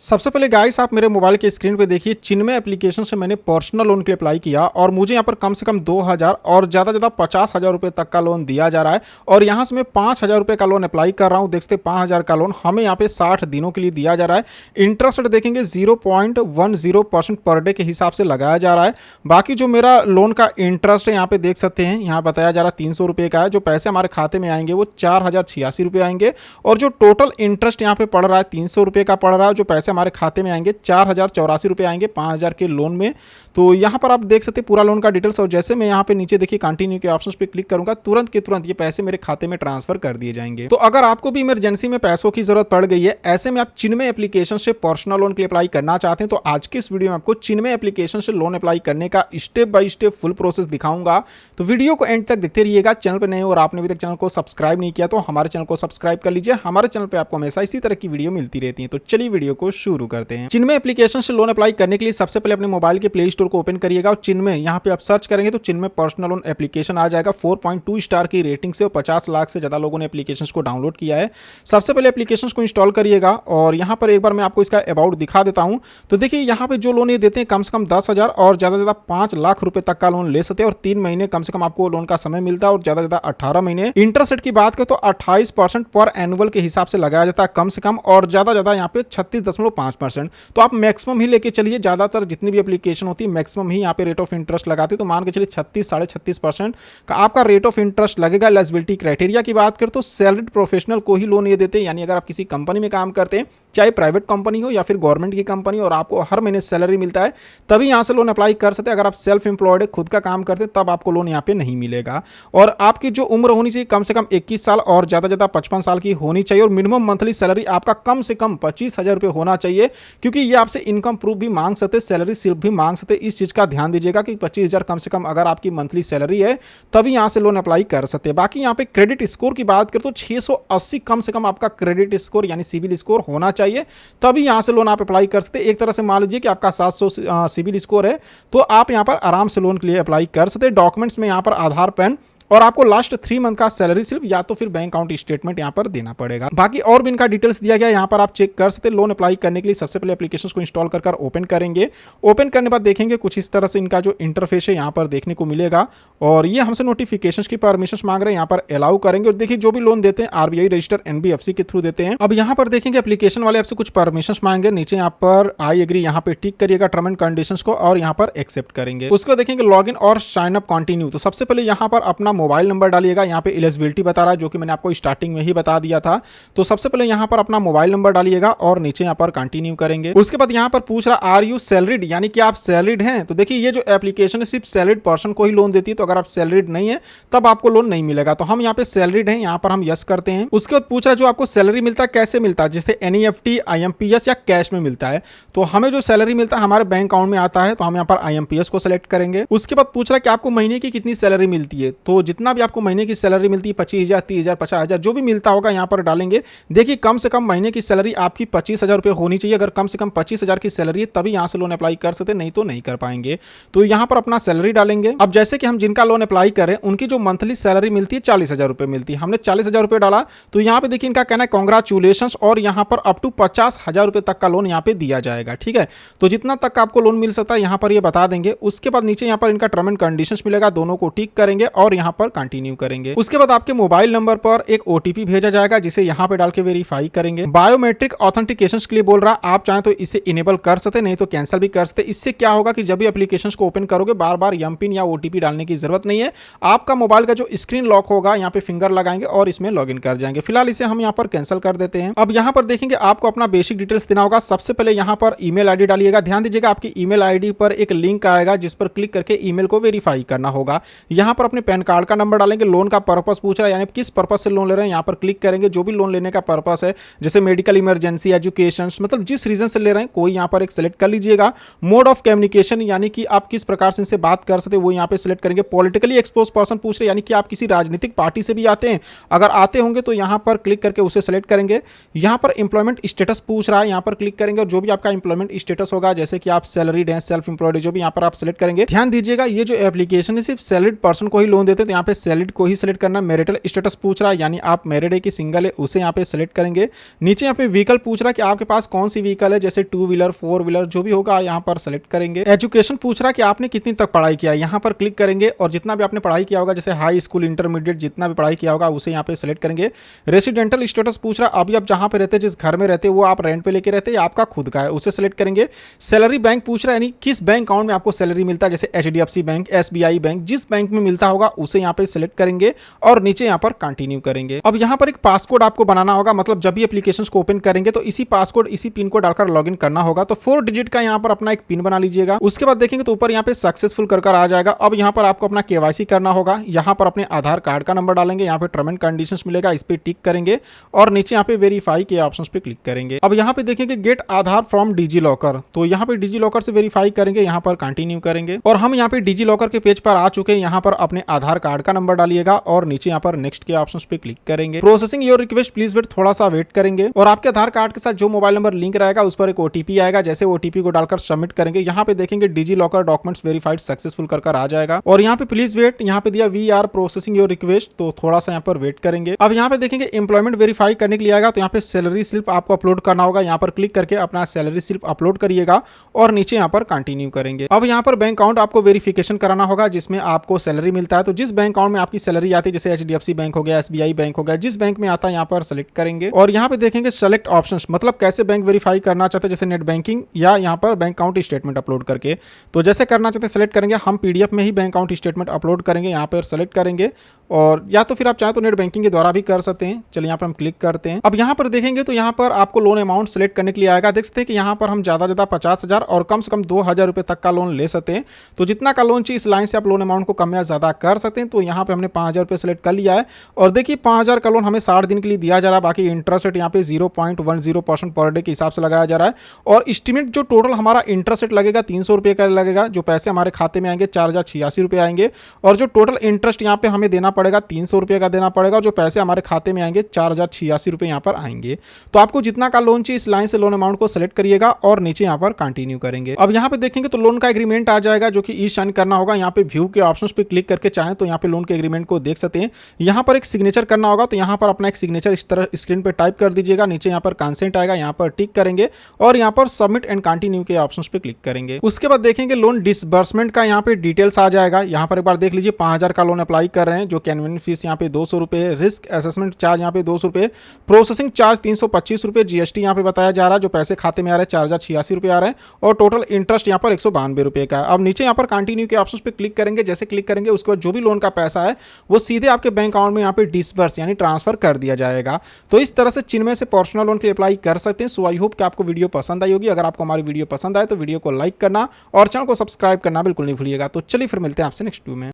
सबसे पहले गाइस आप मेरे मोबाइल के स्क्रीन पे देखिए चिन्मय एप्लीकेशन से मैंने पर्सनल लोन के लिए अप्लाई किया और मुझे यहाँ पर कम से कम 2000 और ज़्यादा 50,000 रुपये तक का लोन दिया जा रहा है। और यहाँ से मैं 5,000 रुपये का लोन अप्लाई कर रहा हूँ। देखते 5,000 का लोन हमें यहाँ पे 60 दिनों के लिए दिया जा रहा है। इंटरेस्ट देखेंगे 0.10% पर डे के हिसाब से लगाया जा रहा है। बाकी जो मेरा लोन का इंटरेस्ट है यहाँ पे देख सकते हैं, यहाँ बताया जा रहा है 300 रुपये का है। जो पैसे हमारे खाते में आएंगे वो 4,086 रुपये आएंगे। और जो टोटल इंटरेस्ट यहाँ पे पड़ रहा है 300 रुपये का पड़ रहा है। जो पैसे हमारे खाते में आएंगे 4,084 रुपये आएंगे 5,000 के लोन में। तो यहाँ पर आप देख सकते हैं पूरा लोन का डिटेल्स। और जैसे मैं यहाँ पे नीचे देखिए कंटिन्यू के ऑप्शंस पे क्लिक करूंगा, तुरंत के तुरंत ये पैसे मेरे खाते में ट्रांसफर कर दिए जाएंगे। तो अगर आपको भी इमरजेंसी में पैसों की जरूरत पड़ गई है, ऐसे में आप चिन्मय एप्लीकेशन से पर्सनल लोन के लिए अप्लाई करना चाहते हैं, तो आज की इस वीडियो में आपको चिन्मय एप्लीकेशन से लोन अप्लाई करने का step by step full process दिखाऊंगा। तो वीडियो को एंड तक देखते रहिएगा। चैनल पर नए हो और आपने अभी तक चैनल को सब्सक्राइब नहीं किया तो हमारे चैनल को सब्सक्राइब कर लीजिए। हमारे चैनल पर आपको हमेशा इसी तरह की वीडियो मिलती रहती है। तो चलिए वीडियो को शुरू करते हैं। चिन्मय एप्लीकेशन से लोन अप्लाई करने के लिए सबसे पहले अपने मोबाइल के प्ले स्टोर को ओपन करिएगा और चिन्मय यहाँ पे आप सर्च करेंगे तो चिन्मय पर्सनल लोन एप्लीकेशन आ जाएगा। 4.2 स्टार की रेटिंग से और 50 लाख से ज्यादा लोगों ने एप्लीकेशन को डाउनलोड किया है। सबसे पहले एप्लीकेशन को इंस्टॉल करिएगा और यहाँ पर एक बार मैं आपको इसका अबाउट दिखा देता हूँ। तो देखिए यहाँ पे जो लोन ये देते हैं कम से कम 10,000 और ज्यादा 5 लाख रुपए तक का लोन ले सकते हैं। और 3 महीने कम से कम आपको लोन का समय मिलता है और ज्यादा 18 महीने। इंटरेस्ट रेट की बात करें तो 28% पर एनुअल के हिसाब से लगाया जाता है कम से कम, और ज्यादा यहाँ पे 36.5%। तो आप मैक्सिमम ही लेके चलिए। ज्यादातर जितनी भी एप्लीकेशन होती है मैक्सिमम ही यहाँ पे रेट ऑफ इंटरेस्ट लगाते हैं। तो मान के चलिए 36-36.5% का आपका रेट ऑफ इंटरेस्ट लगेगा। एलिजिबिलिटी क्राइटेरिया की बात करें तो सैलरीड प्रोफेशनल को ही लोन ये देते हैं। यानी अगर आप किसी कंपनी में काम करते हैं, चाहे प्राइवेट कंपनी हो या फिर गवर्नमेंट की कंपनी, और आपको हर महीने सैलरी मिलता है, तभी यहाँ से लोन अप्लाई कर सकते हैं। अगर आप सेल्फ एम्प्लॉयड है, खुद का काम करते हैं, तब आपको लोन यहाँ पे नहीं मिलेगा। और आपकी जो उम्र होनी चाहिए कम से कम 21 साल और ज्यादा 55 साल की होनी चाहिए। और मिनिमम मंथली सैलरी आपका कम से कम 25,000 रुपये होना चाहिए, क्योंकि ये आपसे इनकम प्रूफ भी मांग सकते, सैलरी स्लिप भी मांग सकते। इस चीज का ध्यान दीजिएगा कि 25,000 कम से कम अगर आपकी मंथली सैलरी है तभी यहाँ से लोन अप्लाई कर सकते हैं। बाकी यहाँ पे क्रेडिट स्कोर की बात करें तो 680 कम से कम आपका क्रेडिट स्कोर यानी सिविल स्कोर होना चाहिए, तभी यहाँ से लोन आप अप्लाई कर सकते हैं। एक तरह से मान लीजिए कि आपका 700 सिविल स्कोर है तो आप यहाँ पर आराम से लोन के लिए अप्लाई कर सकते हैं। डॉक्यूमेंट्स में यहाँ पर आधार, पैन और आपको लास्ट 3 मंथ का सैलरी स्लिप या तो फिर बैंक अकाउंट स्टेटमेंट यहाँ पर देना पड़ेगा। बाकी और भी इनका डिटेल्स दिया गया, यहाँ पर आप चेक कर सकते हैं। लोन अप्लाई करने के लिए सबसे पहले एप्लीकेशन को इंस्टॉल कर ओपन करेंगे। ओपन करने के बाद देखेंगे कुछ इस तरह से इनका जो इंटरफेस है यहाँ पर देखने को मिलेगा। और ये हमसे नोटिफिकेशन की परमिशन मांग रहे हैं, यहाँ पर अलाउ करेंगे। और देखिए जो भी लोन देते हैं आरबीआई रजिस्टर एनबीएफसी के थ्रू देते हैं। अब यहाँ पर देखेंगे एप्लीकेशन वाले आपसे कुछ परमिशन मांगे, नीचे यहाँ पर आई एग्री यहाँ पे टिक करिएगा टर्म एंड कंडीशंस को और यहाँ पर एक्सेप्ट करेंगे। उसके बाद देखेंगे लॉगिन और साइन अप कंटिन्यू। तो सबसे पहले यहाँ पर अपना मोबाइल नंबर डालिएगा। यहाँ पे एलिजिबिलिटी बता रहा है जो कि मैंने आपको स्टार्टिंग में ही बता दिया था। तो सबसे पहले यहाँ पर अपना मोबाइल नंबर डालिएगा और नीचे यहाँ पर कंटिन्यू करेंगे। उसके बाद यहाँ पर पूछ रहा आर यू सैलरीड, यानी कि आप सैलरीड हैं। तो देखिए ये जो एप्लीकेशन है सिर्फ सैलरीड पर्सन को ही लोन देती है। तो अगर आप सैलरीड नहीं है तब आपको लोन नहीं मिलेगा। तो हम यहाँ पे सैलरीड हैं, यहाँ पर हम यस करते हैं। उसके बाद पूछ रहा है जो आपको सैलरी मिलता है कैसे मिलता है, जैसे एनईएफटी, आईएमपीएस या कैश में मिलता है। तो हमें जो सैलरी मिलता है हमारे बैंक अकाउंट में आता है, तो हम यहाँ पर आईएमपीएस को सिलेक्ट करेंगे। उसके बाद पूछ रहा है कि आपको महीने की कितनी सैलरी मिलती है। तो जितना भी आपको महीने की सैलरी मिलती है 25,000, 30,000, 50,000 जो भी मिलता होगा यहाँ पर डालेंगे। देखिए कम से कम महीने की सैलरी आपकी 25,000 रुपये होनी चाहिए। अगर कम से कम 25,000 की सैलरी है तभी यहाँ से लोन अप्लाई कर सकते, नहीं तो नहीं कर पाएंगे। तो यहाँ पर अपना सैलरी डालेंगे। अब जैसे कि हम जिनका लोन अप्लाई करें उनकी जो मंथली सैलरी मिलती है 40,000 रुपये मिलती है। हमने 40,000 रुपये डाला तो यहाँ पे देखिए इनका कहना है कांग्रेचुलेशंस, और यहाँ पर अप टू 50,000 रुपये तक का लोन यहाँ पे दिया जाएगा। ठीक है, तो जितना तक आपको लोन मिल सकता है यहाँ पर ये बता देंगे। उसके बाद नीचे यहाँ पर इनका टर्म एंड कंडीशंस मिलेगा, दोनों को टिक करेंगे और यहाँ पर कंटिन्यू करेंगे। उसके बाद आपके मोबाइल नंबर पर एक ओटीपी भेजा जाएगा जिसे यहाँ पे डाल के वेरीफाई करेंगे। बायोमेट्रिक ऑथेंटिकेशन के लिए बोल रहा है, आप चाहें तो इसे इनेबल कर सकते, नहीं तो कैंसिल भी कर सकते। इससे क्या होगा कि जब भी एप्लीकेशन को ओपन करोगे बार बार एम पिन या ओटीपी डालने की जरूरत नहीं है। आपका मोबाइल का जो स्क्रीन लॉक होगा यहाँ पे फिंगर लगाएंगे और इसमें लॉगिन कर जाएंगे। फिलहाल इसे हम यहाँ पर कैंसिल कर देते हैं। अब यहाँ पर देखेंगे आपको अपना बेसिक डिटेल्स देना होगा। सबसे पहले यहाँ पर ईमेल आईडी डालिएगा। ध्यान दीजिएगा आपकी ईमेल आईडी पर एक लिंक आएगा जिस पर क्लिक करके ईमेल को वेरीफाई करना होगा। यहाँ पर अपने पैन कार्ड का नंबर डालेंगे। लोन का पर्पस पूछ रहा है, यानी किस पर्पस से लोन ले रहे हैं, यहाँ पर क्लिक करेंगे। जो भी लोन लेने का पर्पस है जैसे मेडिकल इमरजेंसी, एजुकेशन, मतलब जिस रीजन से ले रहे हैं कोई यहाँ पर एक सिलेक्ट कर लीजिएगा। मोड ऑफ कम्युनिकेशन यानी कि आप किस प्रकार से इनसे बात कर सकते हैं वो यहाँ पे सिलेक्ट करेंगे। पॉलिटिकली एक्सपोज पर्सन पूछ रहे हैं, यानी कि आप किसी राजनीतिक पार्टी से भी आते हैं, अगर आते होंगे तो यहाँ पर क्लिक करके उसे सेलेक्ट करेंगे। यहाँ पर एम्प्लॉयमेंट स्टेटस पूछ रहा है, यहाँ पर क्लिक करेंगे और जो भी आपका एम्प्लॉयमेंट स्टेटस होगा जैसे कि आप सैलरीड हैं, सेल्फ एम्प्लॉयड, जो भी यहाँ पर आप सिलेक्ट करेंगे। ध्यान दीजिएगा ये जो एप्लीकेशन है सिर्फ सैलरीड पर्सन को ही लोन देते हैं। यहाँ पे सैलरी को ही सिलेक्ट करना। मैरिटल स्टेटस पूछ रहा है, यानी आप मैरिड है कि सिंगल है, उसे यहाँ पे सिलेक्ट करेंगे। नीचे यहाँ पे व्हीकल पूछ रहा है कि आपके पास कौन सी व्हीकल है, जैसे 2 व्हीलर 4 व्हीलर जो भी होगा यहाँ पर सिलेक्ट करेंगे। एजुकेशन पूछ रहा है कि आपने कितनी तक पढ़ाई किया है, यहाँ पर क्लिक करेंगे और जितना भी आपने पढ़ाई किया होगा, जैसे हाई स्कूल इंटरमीडिएट जितना भी पढ़ाई किया होगा उसे यहाँ पे सिलेक्ट करेंगे। रेसिडेंटल स्टेटस पूछ रहा है, अभी आप जहाँ पे रहते हैं, जिस घर में रहते हैं वो आप रेंट पे लेके रहते हैं या आपका खुद का है, उसे सिलेक्ट करेंगे। सैलरी बैंक पूछ रहा है, यानी किस बैंक अकाउंट में आपको सैलरी मिलता है, जैसे HDFC बैंक, SBI बैंक, जिस बैंक में मिलता होगा उसे यहाँ पे सिलेक्ट करेंगे और नीचे यहाँ पर कंटिन्यू करेंगे। अब यहाँ पर एक पासकोड आपको बनाना होगा, मतलब जब भी एप्लीकेशन को ओपन करेंगे तो इसी पासकोड इसी पिन को डालकर लॉगिन करना होगा। तो 4 डिजिट का यहाँ पर अपना एक पिन बना लीजिएगा। उसके बाद देखेंगे तो ऊपर यहाँ पे सक्सेसफुल कर आ जाएगा। अब यहाँ पर आपको अपना KYC करना होगा। यहाँ पर अपने आधार कार्ड का नंबर डालेंगे, यहाँ पे टर्म एंड कंडीशंस मिलेगा, इस पे टिक करेंगे और नीचे यहाँ पे वेरीफाई के ऑप्शंस पे क्लिक करेंगे। अब यहाँ पे देखेंगे get Aadhaar from DigiLocker, तो यहाँ पे डिजी लॉकर से वेरीफाई करेंगे, यहाँ पर कंटिन्यू करेंगे और हम यहाँ पे डिजी लॉकर के पेज पर आ चुके हैं। यहाँ पर अपने आधार कार्ड का नंबर डालिएगा और नीचे यहाँ पर नेक्स्ट के ऑप्शंस पे क्लिक करेंगे। Processing your request please wait, थोड़ा सा वेट करेंगे और आपके आधार कार्ड के साथ जो मोबाइल नंबर लिंक रहेगा उस पर एक OTP आएगा। जैसे OTP को डालकर सबमिट करेंगे, यहाँ पे देखेंगे digi locker documents verified successful कर आ जाएगा और यहाँ पे प्लीज वेट, यहाँ पे दिया we are processing your request, तो थोड़ा सा यहाँ पर वेट करेंगे। अब यहाँ पे देखेंगे एम्प्लॉयमेंट वेरीफाई करने के लिए आएगा, तो यहाँ पे सैलरी स्लिप आपको अपलोड करना होगा। यहाँ पर क्लिक करके अपना सैलरी स्लिप अपलोड करिएगा और नीचे यहाँ पर कंटिन्यू करेंगे। अब यहाँ पर बैंक अकाउंट आपको वेरिफिकेशन कराना होगा जिसमें आपको सैलरी मिलता है। तो जिस बैंक अकाउंट में आपकी सैलरी आती है, जैसे HDFC बैंक हो गया, SBI बैंक हो गया, जिस बैंक में आता है यहाँ पर सेलेक्ट करेंगे और यहाँ पे देखेंगे सेलेक्ट ऑप्शंस, मतलब कैसे बैंक वेरीफाई करना चाहते हैं, जैसे नेट बैंकिंग या यहाँ पर बैंक अकाउंट स्टेटमेंट अपलोड करके। तो जैसे करना चाहते हैं सेलेक्ट करेंगे। हम PDF में ही बैंक अकाउंट स्टेटमेंट अपलोड करेंगे, यहाँ पर सेलेक्ट करेंगे और या तो फिर आप चाहें तो नेट बैंकिंग के द्वारा भी कर सकते हैं। चलिए यहाँ पे हम क्लिक करते हैं। अब यहाँ पर देखेंगे तो यहाँ पर आपको लोन अमाउंट सेलेक्ट करने के लिए आएगा। देख सकते हैं कि यहाँ पर हम ज़्यादा 50,000 और कम से कम 2,000 रुपये तक का लोन ले सकते हैं। तो जितना का लोन चाहिए इस लाइन से आप लोन अमाउंट को कम या ज़्यादा कर सकते हैं। तो यहाँ पे हमने 5,000 रुपये सेलेक्ट कर लिया है और देखिए 5,000 का लोन हमें 60 दिन के लिए दिया जा रहा है। बाकी इंटरेस्ट रेट यहाँ पे 0.10% पर डे के हिसाब से लगाया जा रहा है और एस्टिमेट जो टोटल हमारा इंटरेस्ट रेट लगेगा 300 रुपये का लगेगा। जो पैसे हमारे खाते में आएंगे 4,086 रुपये आएंगे और जो टोटल इंटरेस्ट यहाँ पे हमें देना पड़ेगा 300 रुपये का देना पड़ेगा। जो पैसे हमारे खाते में आएंगे 4,086 रुपये यहाँ पर आएंगे। तो आपको जितना का लोन चाहिए इस लाइन से लोन अमाउंट को सेलेक्ट करिएगा और नीचे यहाँ पर कंटिन्यू करेंगे। अब यहाँ पे देखेंगे तो लोन का एग्रीमेंट आ जाएगा जो कि ई साइन करना होगा। यहाँ पे व्यू के ऑप्शंस पे क्लिक करके चाहें तो यहाँ पे लोन के एग्रीमेंट को देख सकते हैं। यहाँ पर एक सिग्नेचर करना होगा, तो यहाँ पर अपना एक सिग्नेचर इस तरह स्क्रीन पे टाइप कर दीजिएगा। नीचे यहाँ पर कंसेंट आएगा, यहाँ पर टिक करेंगे और यहाँ पर सबमिट एंड कंटिन्यू के ऑप्शंस पे क्लिक करेंगे। उसके बाद देखेंगे लोन डिसबर्समेंट का यहाँ पे डिटेल्स आ जाएगा। यहाँ पर एक बार देख लीजिए 5,000 का लोन अप्लाई कर रहे हैं, जो कैनवेन फीस यहाँ पे 200 रुपये, रिस्क असेसमेंट चार्ज यहाँ पे 200 रुपये, प्रोसेसिंग चार्ज 325 रुपये, GST यहाँ पे बताया जा रहा है। जो पैसे खाते में आ रहे हैं 4,086 रुपये आ रहे हैं और टोटल इंटरेस्ट यहाँ पर 192 रुपये का। अब नीचे यहाँ पर कंटिन्यू के ऑप्शंस पे क्लिक करेंगे। जैसे क्लिक करेंगे उसके बाद जो भी लोन का पैसा है वो सीधे आपके बैंक अकाउंट में यहाँ पे डिसबर्स यानी ट्रांसफर कर दिया जाएगा। तो इस तरह से चिन्मय से पर्सनल लोन के लिए अप्लाई कर सकते हैं। सो आई होप कि आपको वीडियो पसंद आई होगी। अगर आपको हमारी वीडियो पसंद आए तो वीडियो को लाइक करना और चैनल को सब्सक्राइब करना बिल्कुल नहीं भूलिएगा। तो चलिए फिर मिलते हैं आपसे नेक्स्ट वीडियो में।